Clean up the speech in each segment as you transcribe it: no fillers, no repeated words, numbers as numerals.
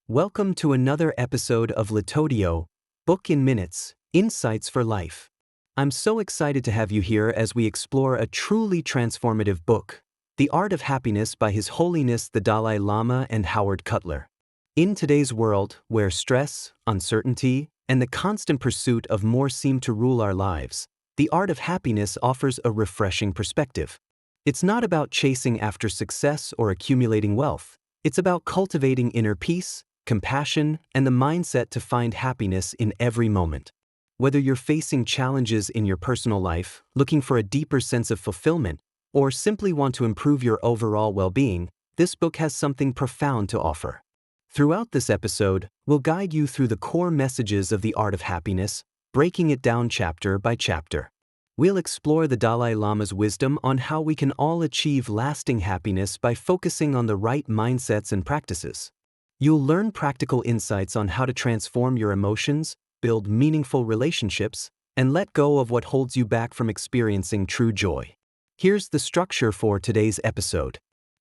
Welcome to another episode of Latodio, Book in Minutes, Insights for Life. I'm so excited to have you here as we explore a truly transformative book, The Art of Happiness by His Holiness the Dalai Lama and Howard Cutler. In today's world, where stress, uncertainty, and the constant pursuit of more seem to rule our lives, The Art of Happiness offers a refreshing perspective. It's not about chasing after success or accumulating wealth. It's about cultivating inner peace, compassion, and the mindset to find happiness in every moment. Whether you're facing challenges in your personal life, looking for a deeper sense of fulfillment, or simply want to improve your overall well-being, this book has something profound to offer. Throughout this episode, we'll guide you through the core messages of the art of happiness, breaking it down chapter by chapter. We'll explore the Dalai Lama's wisdom on how we can all achieve lasting happiness by focusing on the right mindsets and practices. You'll learn practical insights on how to transform your emotions, build meaningful relationships, and let go of what holds you back from experiencing true joy. Here's the structure for today's episode.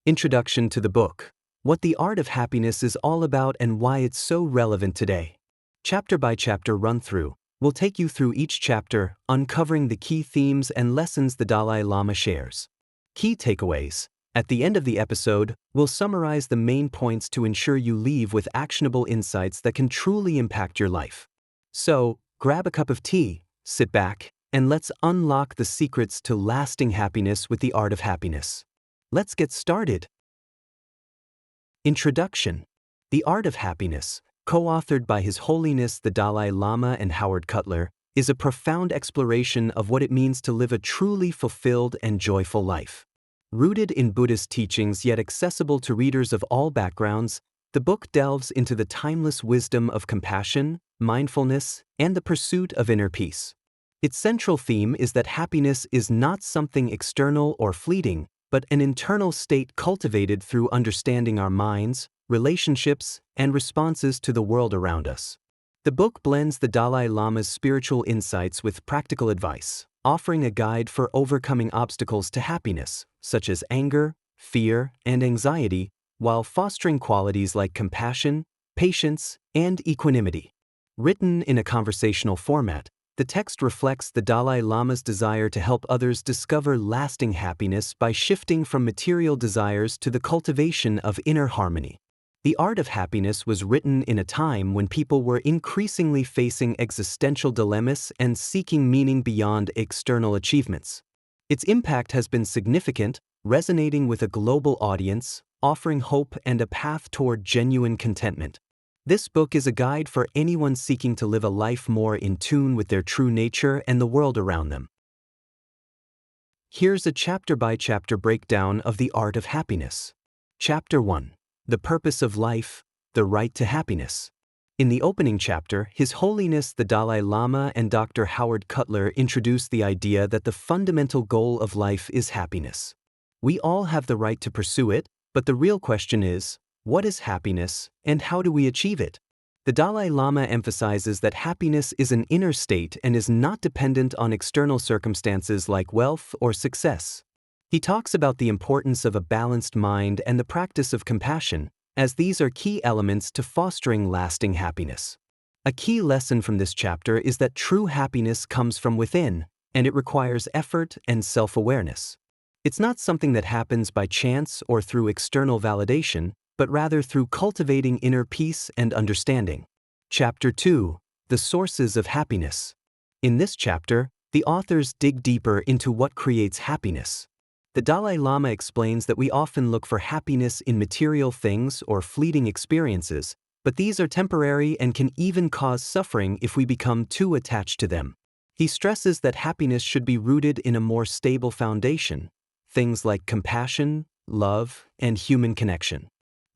Introduction to the book. What the art of happiness is all about and why it's so relevant today. Chapter by chapter run-through. We'll take you through each chapter, uncovering the key themes and lessons the Dalai Lama shares. Key takeaways. At the end of the episode, we'll summarize the main points to ensure you leave with actionable insights that can truly impact your life. So, grab a cup of tea, sit back, and let's unlock the secrets to lasting happiness with the art of happiness. Let's get started. Introduction. The Art of Happiness, co-authored by His Holiness the Dalai Lama and Howard Cutler, is a profound exploration of what it means to live a truly fulfilled and joyful life. Rooted in Buddhist teachings yet accessible to readers of all backgrounds, the book delves into the timeless wisdom of compassion, mindfulness, and the pursuit of inner peace. Its central theme is that happiness is not something external or fleeting, but an internal state cultivated through understanding our minds, relationships, and responses to the world around us. The book blends the Dalai Lama's spiritual insights with practical advice, offering a guide for overcoming obstacles to happiness, such as anger, fear, and anxiety, while fostering qualities like compassion, patience, and equanimity. Written in a conversational format, the text reflects the Dalai Lama's desire to help others discover lasting happiness by shifting from material desires to the cultivation of inner harmony. The Art of Happiness was written in a time when people were increasingly facing existential dilemmas and seeking meaning beyond external achievements. Its impact has been significant, resonating with a global audience, offering hope and a path toward genuine contentment. This book is a guide for anyone seeking to live a life more in tune with their true nature and the world around them. Here's a chapter-by-chapter breakdown of The Art of Happiness. Chapter 1. The Purpose of Life, the Right to Happiness. In the opening chapter, His Holiness the Dalai Lama and Dr. Howard Cutler introduce the idea that the fundamental goal of life is happiness. We all have the right to pursue it, but the real question is, what is happiness, and how do we achieve it? The Dalai Lama emphasizes that happiness is an inner state and is not dependent on external circumstances like wealth or success. He talks about the importance of a balanced mind and the practice of compassion, as these are key elements to fostering lasting happiness. A key lesson from this chapter is that true happiness comes from within, and it requires effort and self-awareness. It's not something that happens by chance or through external validation, but rather through cultivating inner peace and understanding. Chapter 2. The Sources of Happiness. In this chapter, the authors dig deeper into what creates happiness. The Dalai Lama explains that we often look for happiness in material things or fleeting experiences, but these are temporary and can even cause suffering if we become too attached to them. He stresses that happiness should be rooted in a more stable foundation, things like compassion, love, and human connection.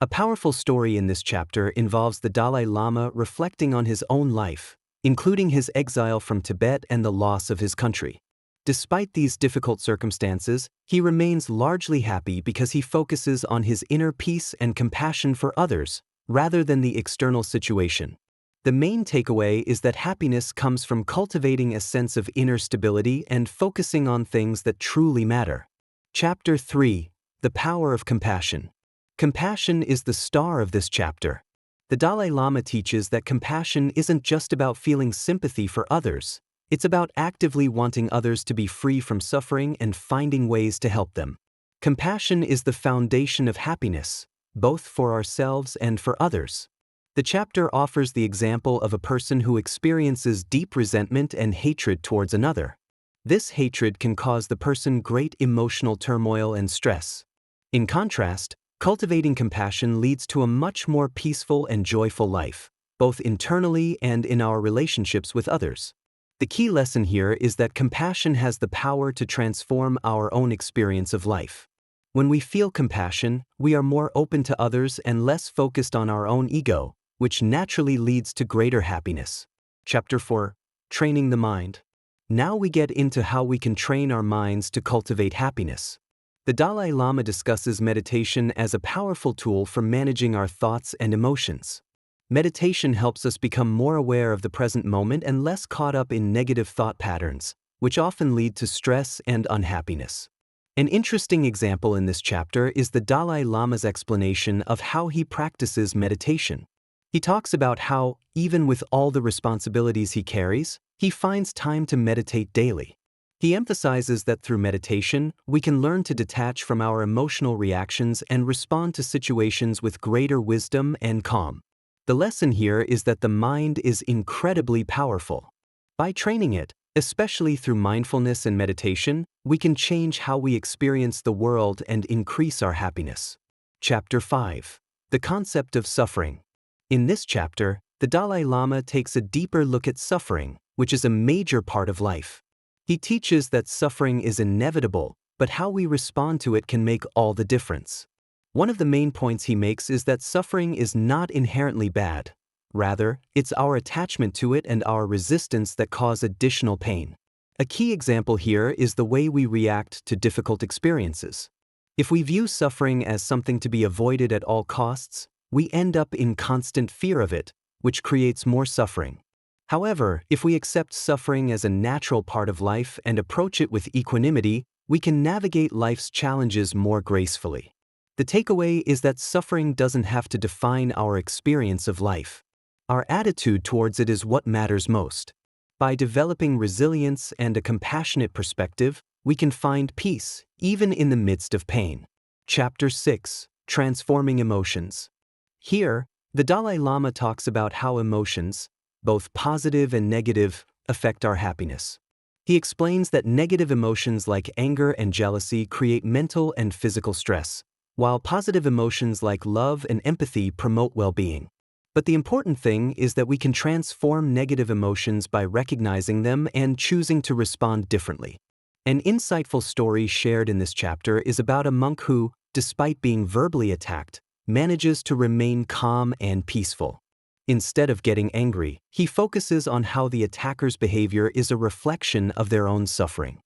A powerful story in this chapter involves the Dalai Lama reflecting on his own life, including his exile from Tibet and the loss of his country. Despite these difficult circumstances, he remains largely happy because he focuses on his inner peace and compassion for others, rather than the external situation. The main takeaway is that happiness comes from cultivating a sense of inner stability and focusing on things that truly matter. Chapter 3. The Power of Compassion. Compassion is the star of this chapter. The Dalai Lama teaches that compassion isn't just about feeling sympathy for others, it's about actively wanting others to be free from suffering and finding ways to help them. Compassion is the foundation of happiness, both for ourselves and for others. The chapter offers the example of a person who experiences deep resentment and hatred towards another. This hatred can cause the person great emotional turmoil and stress. In contrast, cultivating compassion leads to a much more peaceful and joyful life, both internally and in our relationships with others. The key lesson here is that compassion has the power to transform our own experience of life. When we feel compassion, we are more open to others and less focused on our own ego, which naturally leads to greater happiness. Chapter 4. Training the Mind. Now we get into how we can train our minds to cultivate happiness. The Dalai Lama discusses meditation as a powerful tool for managing our thoughts and emotions. Meditation helps us become more aware of the present moment and less caught up in negative thought patterns, which often lead to stress and unhappiness. An interesting example in this chapter is the Dalai Lama's explanation of how he practices meditation. He talks about how, even with all the responsibilities he carries, he finds time to meditate daily. He emphasizes that through meditation, we can learn to detach from our emotional reactions and respond to situations with greater wisdom and calm. The lesson here is that the mind is incredibly powerful. By training it, especially through mindfulness and meditation, we can change how we experience the world and increase our happiness. Chapter 5. The Concept of Suffering. In this chapter, the Dalai Lama takes a deeper look at suffering, which is a major part of life. He teaches that suffering is inevitable, but how we respond to it can make all the difference. One of the main points he makes is that suffering is not inherently bad. Rather, it's our attachment to it and our resistance that cause additional pain. A key example here is the way we react to difficult experiences. If we view suffering as something to be avoided at all costs, we end up in constant fear of it, which creates more suffering. However, if we accept suffering as a natural part of life and approach it with equanimity, we can navigate life's challenges more gracefully. The takeaway is that suffering doesn't have to define our experience of life. Our attitude towards it is what matters most. By developing resilience and a compassionate perspective, we can find peace, even in the midst of pain. Chapter 6. Transforming Emotions. Here, the Dalai Lama talks about how emotions, both positive and negative, affect our happiness. He explains that negative emotions like anger and jealousy create mental and physical stress, while positive emotions like love and empathy promote well-being. But the important thing is that we can transform negative emotions by recognizing them and choosing to respond differently. An insightful story shared in this chapter is about a monk who, despite being verbally attacked, manages to remain calm and peaceful. Instead of getting angry, he focuses on how the attacker's behavior is a reflection of their own suffering.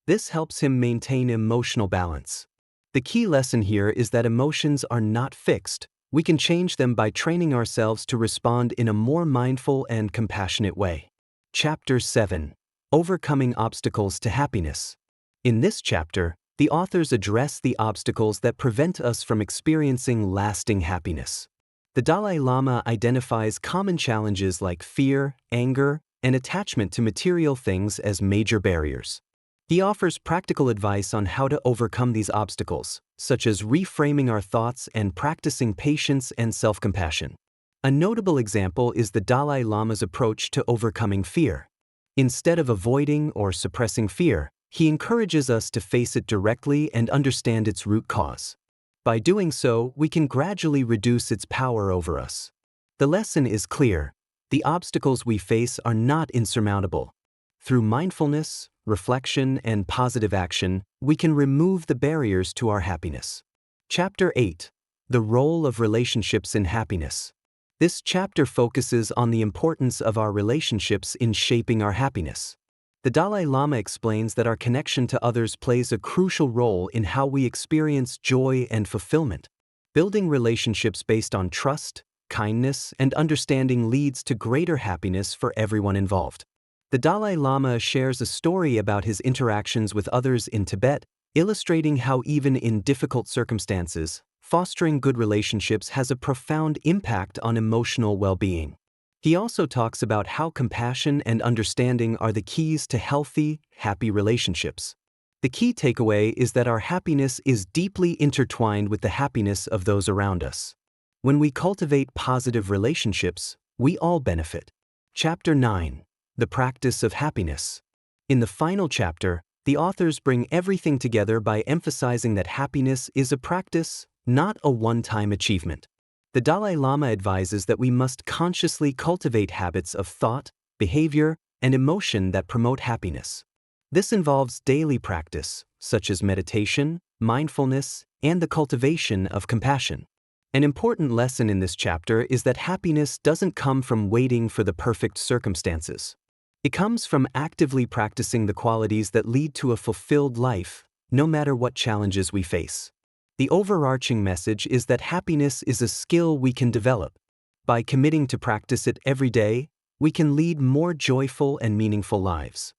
This helps him maintain emotional balance. The key lesson here is that emotions are not fixed. We can change them by training ourselves to respond in a more mindful and compassionate way. Chapter 7. Overcoming Obstacles to Happiness. In this chapter, the authors address the obstacles that prevent us from experiencing lasting happiness. The Dalai Lama identifies common challenges like fear, anger, and attachment to material things as major barriers. He offers practical advice on how to overcome these obstacles, such as reframing our thoughts and practicing patience and self-compassion. A notable example is the Dalai Lama's approach to overcoming fear. Instead of avoiding or suppressing fear, he encourages us to face it directly and understand its root cause. By doing so, we can gradually reduce its power over us. The lesson is clear. The obstacles we face are not insurmountable. Through mindfulness, reflection, and positive action, we can remove the barriers to our happiness. Chapter 8. The Role of Relationships in Happiness. This chapter focuses on the importance of our relationships in shaping our happiness. The Dalai Lama explains that our connection to others plays a crucial role in how we experience joy and fulfillment. Building relationships based on trust, kindness, and understanding leads to greater happiness for everyone involved. The Dalai Lama shares a story about his interactions with others in Tibet, illustrating how even in difficult circumstances, fostering good relationships has a profound impact on emotional well-being. He also talks about how compassion and understanding are the keys to healthy, happy relationships. The key takeaway is that our happiness is deeply intertwined with the happiness of those around us. When we cultivate positive relationships, we all benefit. Chapter 9. The Practice of Happiness. In the final chapter, the authors bring everything together by emphasizing that happiness is a practice, not a one-time achievement. The Dalai Lama advises that we must consciously cultivate habits of thought, behavior, and emotion that promote happiness. This involves daily practice, such as meditation, mindfulness, and the cultivation of compassion. An important lesson in this chapter is that happiness doesn't come from waiting for the perfect circumstances. It comes from actively practicing the qualities that lead to a fulfilled life, no matter what challenges we face. The overarching message is that happiness is a skill we can develop. By committing to practice it every day, we can lead more joyful and meaningful lives.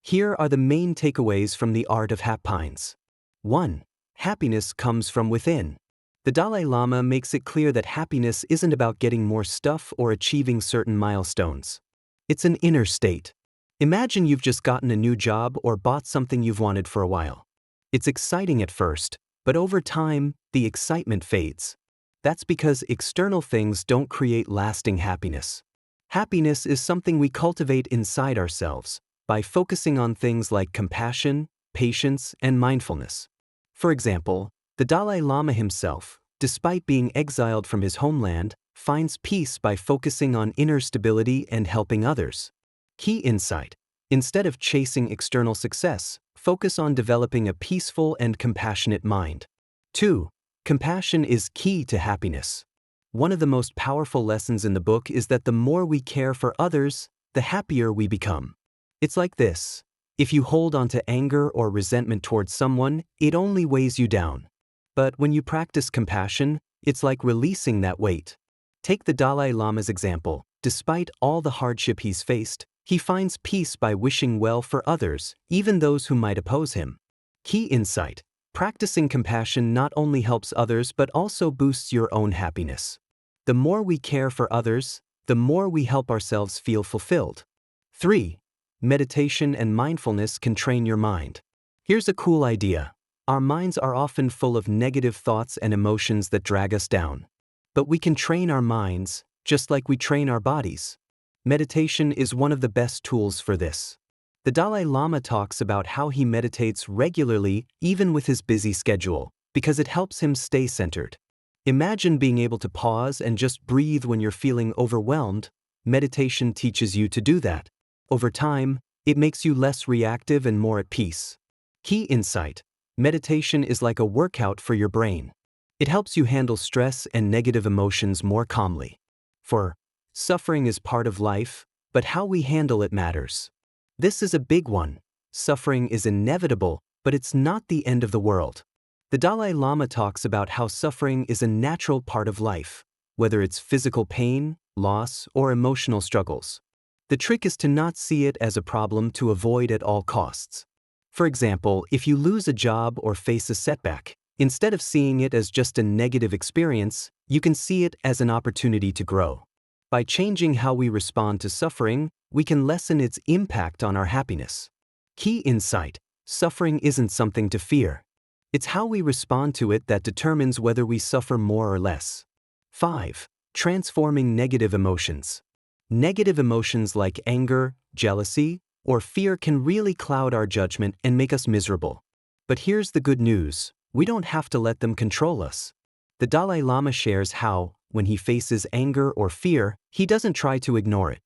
Here are the main takeaways from the Art of Happiness. 1. Happiness comes from within. The Dalai Lama makes it clear that happiness isn't about getting more stuff or achieving certain milestones. It's an inner state. Imagine you've just gotten a new job or bought something you've wanted for a while. It's exciting at first, but over time, the excitement fades. That's because external things don't create lasting happiness. Happiness is something we cultivate inside ourselves by focusing on things like compassion, patience, and mindfulness. For example, the Dalai Lama himself, despite being exiled from his homeland, finds peace by focusing on inner stability and helping others. Key insight: instead of chasing external success, focus on developing a peaceful and compassionate mind. 2. Compassion is key to happiness. One of the most powerful lessons in the book is that the more we care for others, the happier we become. It's like this: if you hold on to anger or resentment towards someone, it only weighs you down. But when you practice compassion, it's like releasing that weight. Take the Dalai Lama's example. Despite all the hardship he's faced, he finds peace by wishing well for others, even those who might oppose him. Key insight: practicing compassion not only helps others but also boosts your own happiness. The more we care for others, the more we help ourselves feel fulfilled. 3. Meditation and mindfulness can train your mind. Here's a cool idea. Our minds are often full of negative thoughts and emotions that drag us down. But we can train our minds, just like we train our bodies. Meditation is one of the best tools for this. The Dalai Lama talks about how he meditates regularly, even with his busy schedule, because it helps him stay centered. Imagine being able to pause and just breathe when you're feeling overwhelmed. Meditation teaches you to do that. Over time, it makes you less reactive and more at peace. Key insight: meditation is like a workout for your brain. It helps you handle stress and negative emotions more calmly. For suffering is part of life, but how we handle it matters. This is a big one. Suffering is inevitable, but it's not the end of the world. The Dalai Lama talks about how suffering is a natural part of life, whether it's physical pain, loss, or emotional struggles. The trick is to not see it as a problem to avoid at all costs. For example, if you lose a job or face a setback, instead of seeing it as just a negative experience, you can see it as an opportunity to grow. By changing how we respond to suffering, we can lessen its impact on our happiness. Key insight: suffering isn't something to fear. It's how we respond to it that determines whether we suffer more or less. 5. Transforming negative emotions. Negative emotions like anger, jealousy, or fear can really cloud our judgment and make us miserable. But here's the good news: we don't have to let them control us. The Dalai Lama shares how, when he faces anger or fear, he doesn't try to ignore it.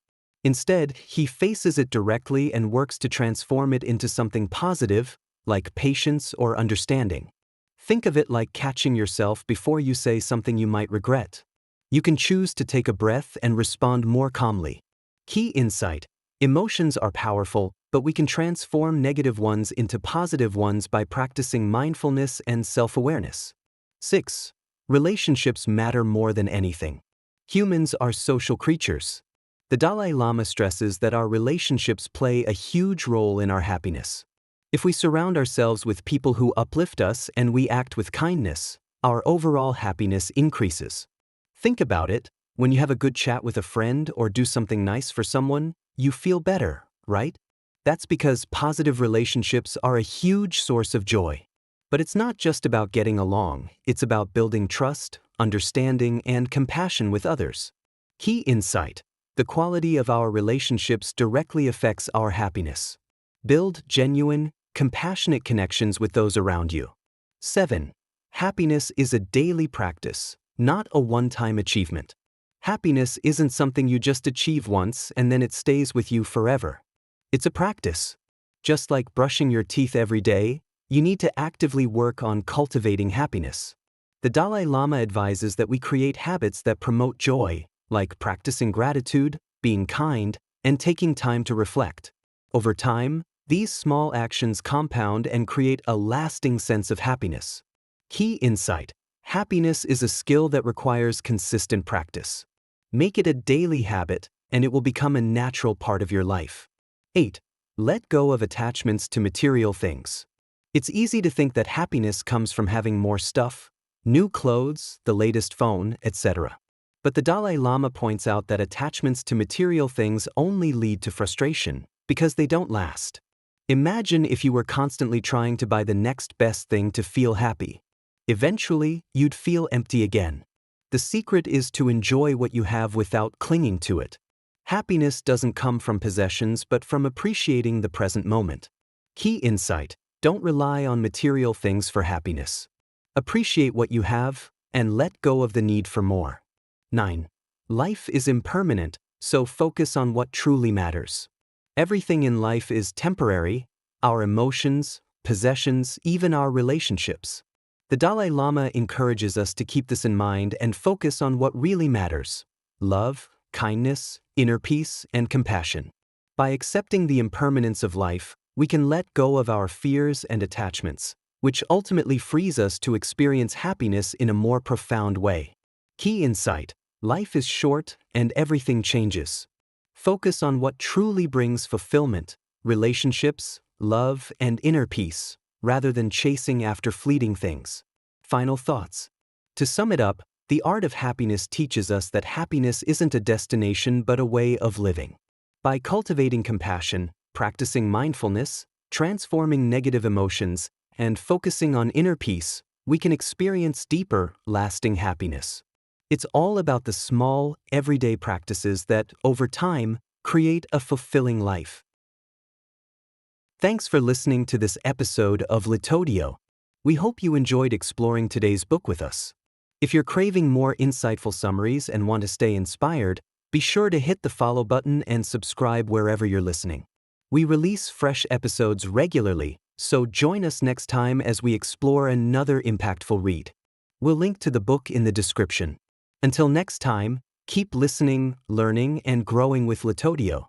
Instead, he faces it directly and works to transform it into something positive, like patience or understanding. Think of it like catching yourself before you say something you might regret. You can choose to take a breath and respond more calmly. Key insight: emotions are powerful, but we can transform negative ones into positive ones by practicing mindfulness and self-awareness. 6. Relationships matter more than anything. Humans are social creatures. The Dalai Lama stresses that our relationships play a huge role in our happiness. If we surround ourselves with people who uplift us and we act with kindness, our overall happiness increases. Think about it. When you have a good chat with a friend or do something nice for someone, you feel better, right? That's because positive relationships are a huge source of joy. But it's not just about getting along, it's about building trust, understanding, and compassion with others. Key insight: the quality of our relationships directly affects our happiness. Build genuine, compassionate connections with those around you. 7. Happiness is a daily practice, not a one-time achievement. Happiness isn't something you just achieve once and then it stays with you forever. It's a practice. Just like brushing your teeth every day, you need to actively work on cultivating happiness. The Dalai Lama advises that we create habits that promote joy, like practicing gratitude, being kind, and taking time to reflect. Over time, these small actions compound and create a lasting sense of happiness. Key insight: happiness is a skill that requires consistent practice. Make it a daily habit, and it will become a natural part of your life. 8. Let go of attachments to material things. It's easy to think that happiness comes from having more stuff, new clothes, the latest phone, etc. But the Dalai Lama points out that attachments to material things only lead to frustration, because they don't last. Imagine if you were constantly trying to buy the next best thing to feel happy. Eventually, you'd feel empty again. The secret is to enjoy what you have without clinging to it. Happiness doesn't come from possessions but from appreciating the present moment. Key insight: don't rely on material things for happiness. Appreciate what you have and let go of the need for more. 9. Life is impermanent, so focus on what truly matters. Everything in life is temporary: our emotions, possessions, even our relationships. The Dalai Lama encourages us to keep this in mind and focus on what really matters: love, kindness, inner peace, and compassion. By accepting the impermanence of life, we can let go of our fears and attachments, which ultimately frees us to experience happiness in a more profound way. Key insight: life is short and everything changes. Focus on what truly brings fulfillment, relationships, love, and inner peace, rather than chasing after fleeting things. Final thoughts. To sum it up, the art of happiness teaches us that happiness isn't a destination but a way of living. By cultivating compassion, practicing mindfulness, transforming negative emotions, and focusing on inner peace, we can experience deeper, lasting happiness. It's all about the small, everyday practices that, over time, create a fulfilling life. Thanks for listening to this episode of Litodio. We hope you enjoyed exploring today's book with us. If you're craving more insightful summaries and want to stay inspired, be sure to hit the follow button and subscribe wherever you're listening. We release fresh episodes regularly, so join us next time as we explore another impactful read. We'll link to the book in the description. Until next time, keep listening, learning, and growing with Litodio.